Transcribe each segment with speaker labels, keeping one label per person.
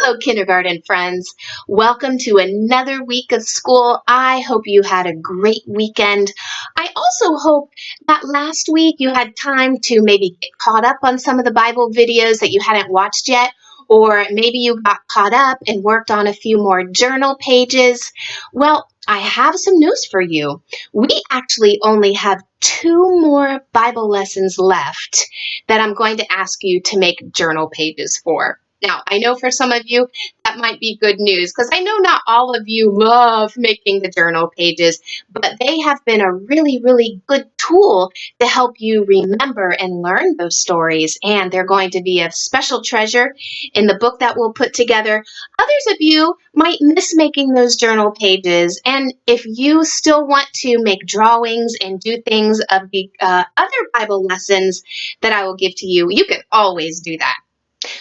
Speaker 1: Hello, kindergarten friends. Welcome to another week of school. I hope you had a great weekend. I also hope that last week you had time to maybe get caught up on some of the Bible videos that you hadn't watched yet, or maybe you got caught up and worked on a few more journal pages. Well, I have some news for you. We actually only have 2 more Bible lessons left that I'm going to ask you to make journal pages for. Now, I know for some of you that might be good news because I know not all of you love making the journal pages, but they have been a really, really good tool to help you remember and learn those stories. And they're going to be a special treasure in the book that we'll put together. Others of you might miss making those journal pages. And if you still want to make drawings and do things of the other Bible lessons that I will give to you, you can always do that.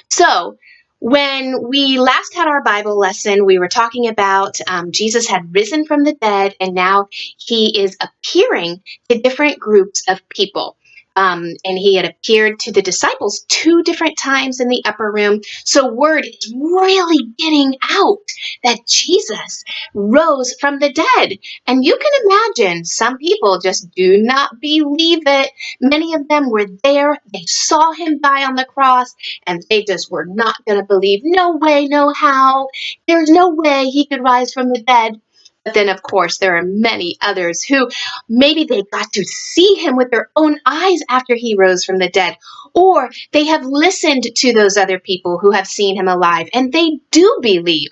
Speaker 1: So, when we last had our Bible lesson, we were talking about Jesus had risen from the dead, and now he is appearing to different groups of people. And he had appeared to the disciples 2 different times in the upper room. So word is really getting out that Jesus rose from the dead. And you can imagine some people just do not believe it. Many of them were there. They saw him die on the cross, and they just were not going to believe. No way, no how. There's no way he could rise from the dead. But then, of course, there are many others who maybe they got to see him with their own eyes after he rose from the dead, or they have listened to those other people who have seen him alive, and they do believe.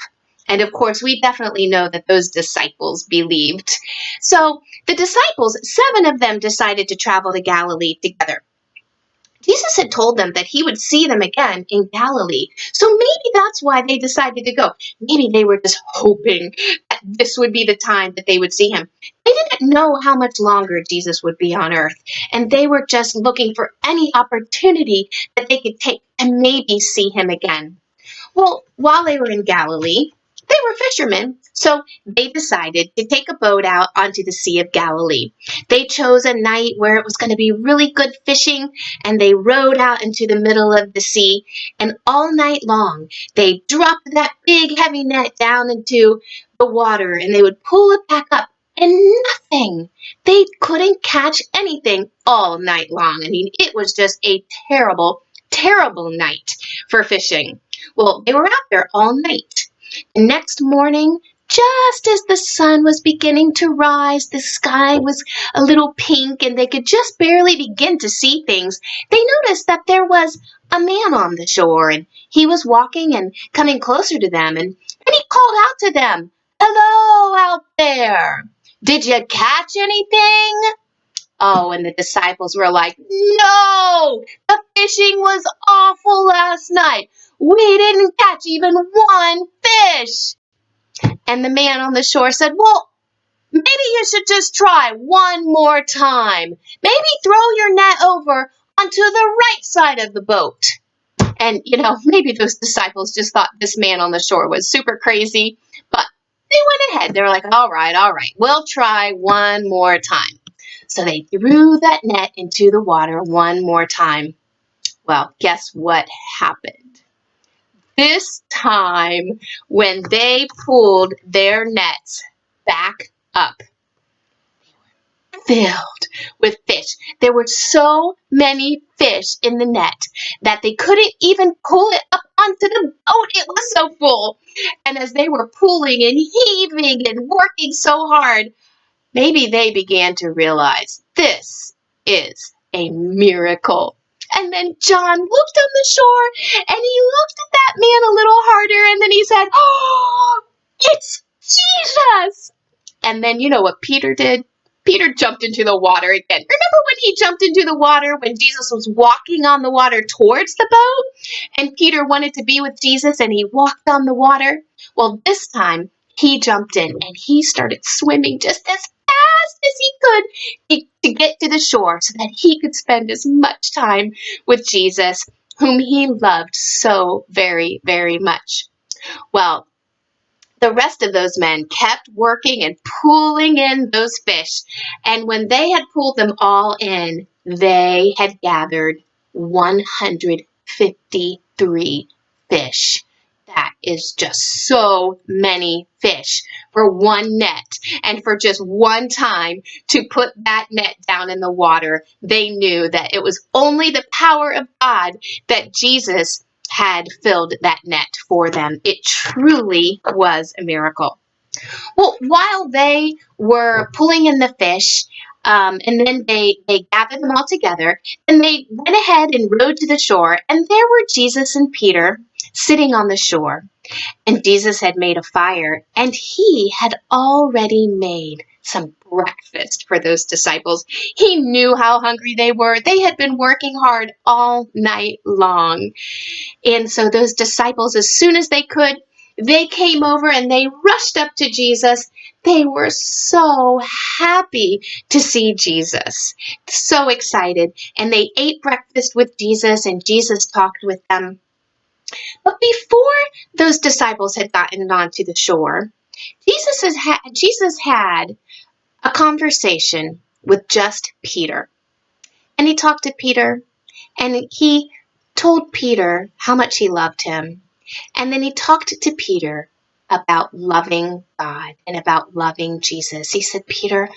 Speaker 1: And of course, we definitely know that those disciples believed. So the disciples, 7 of them decided to travel to Galilee together. Jesus had told them that he would see them again in Galilee. So maybe that's why they decided to go. Maybe they were just hoping that this would be the time that they would see him. They didn't know how much longer Jesus would be on earth, and they were just looking for any opportunity that they could take and maybe see him again. Well, while they were in Galilee, they were fishermen, so they decided to take a boat out onto the Sea of Galilee. They chose a night where it was going to be really good fishing, and they rowed out into the middle of the sea, and all night long, they dropped that big heavy net down into the water, and they would pull it back up, and nothing. They couldn't catch anything all night long. I mean, it was just a terrible, terrible night for fishing. Well, they were out there all night. The next morning, just as the sun was beginning to rise, the sky was a little pink and they could just barely begin to see things. They noticed that there was a man on the shore, and he was walking and coming closer to them, and he called out to them, "Hello out there! Did you catch anything?" Oh, and the disciples were like, "No, the fishing was awful last night. We didn't catch even one fish." And the man on the shore said, "Well, maybe you should just try one more time. Maybe throw your net over onto the right side of the boat." And, maybe those disciples just thought this man on the shore was super crazy, but they went ahead. They were like, all right, we'll try one more time. So they threw that net into the water one more time. Well, guess what happened? This time, when they pulled their nets back up, filled with fish. There were so many fish in the net that they couldn't even pull it up onto the boat. It was so full. And as they were pulling and heaving and working so hard, maybe they began to realize this is a miracle. And then John looked on the shore and he looked at that man a little harder, and then he said, "Oh, it's Jesus." And then you know what Peter did? Peter jumped into the water again. Remember when he jumped into the water when Jesus was walking on the water towards the boat? And Peter wanted to be with Jesus and he walked on the water? Well, this time he jumped in and he started swimming just as fast as he could to get to the shore so that he could spend as much time with Jesus, whom he loved so very, very much. Well, the rest of those men kept working and pulling in those fish. And when they had pulled them all in, they had gathered 153 fish. That is just so many fish for one net. And for just one time to put that net down in the water, they knew that it was only the power of God that Jesus had filled that net for them. It truly was a miracle. Well, while they were pulling in the fish, and then they gathered them all together, and they went ahead and rowed to the shore, and there were Jesus and Peter sitting on the shore. And Jesus had made a fire, and he had already made some breakfast for those disciples. He knew how hungry they were. They had been working hard all night long. And so those disciples, as soon as they could, they came over and they rushed up to Jesus. They were so happy to see Jesus, so excited. And they ate breakfast with Jesus, and Jesus talked with them. But before those disciples had gotten onto the shore, Jesus had a conversation with just Peter. And he talked to Peter, and he told Peter how much he loved him. And then he talked to Peter about loving God and about loving Jesus. He said, Peter,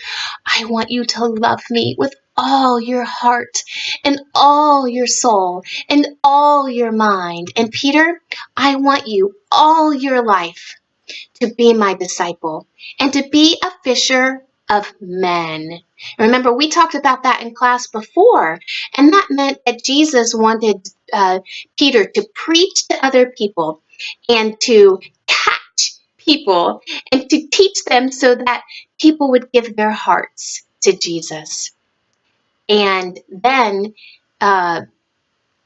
Speaker 1: I want you to love me with all your heart and all your soul and all your mind. And Peter, I want you all your life to be my disciple and to be a fisher of men. Remember, we talked about that in class before, and that meant that Jesus wanted Peter to preach to other people and to catch people and to teach them so that people would give their hearts to Jesus. And then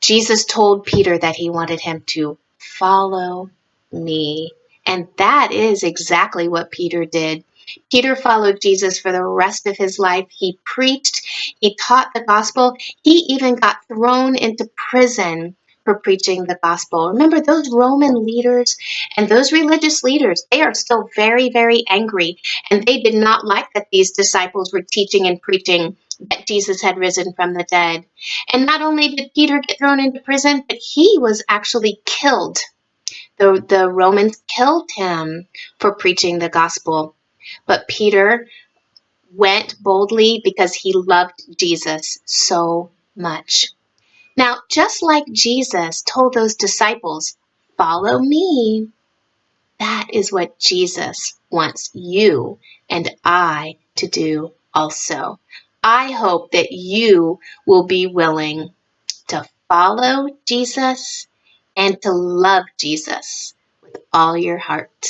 Speaker 1: Jesus told Peter that he wanted him to follow me. And that is exactly what Peter did. Peter followed Jesus for the rest of his life. He preached, he taught the gospel. He even got thrown into prison for preaching the gospel. Remember, those Roman leaders and those religious leaders, they are still very, very angry. And they did not like that these disciples were teaching and preaching that Jesus had risen from the dead. And not only did Peter get thrown into prison, but he was actually killed. The Romans killed him for preaching the gospel. But Peter went boldly because he loved Jesus so much. Now, just like Jesus told those disciples, follow me, that is what Jesus wants you and I to do also. I hope that you will be willing to follow Jesus and to love Jesus with all your heart.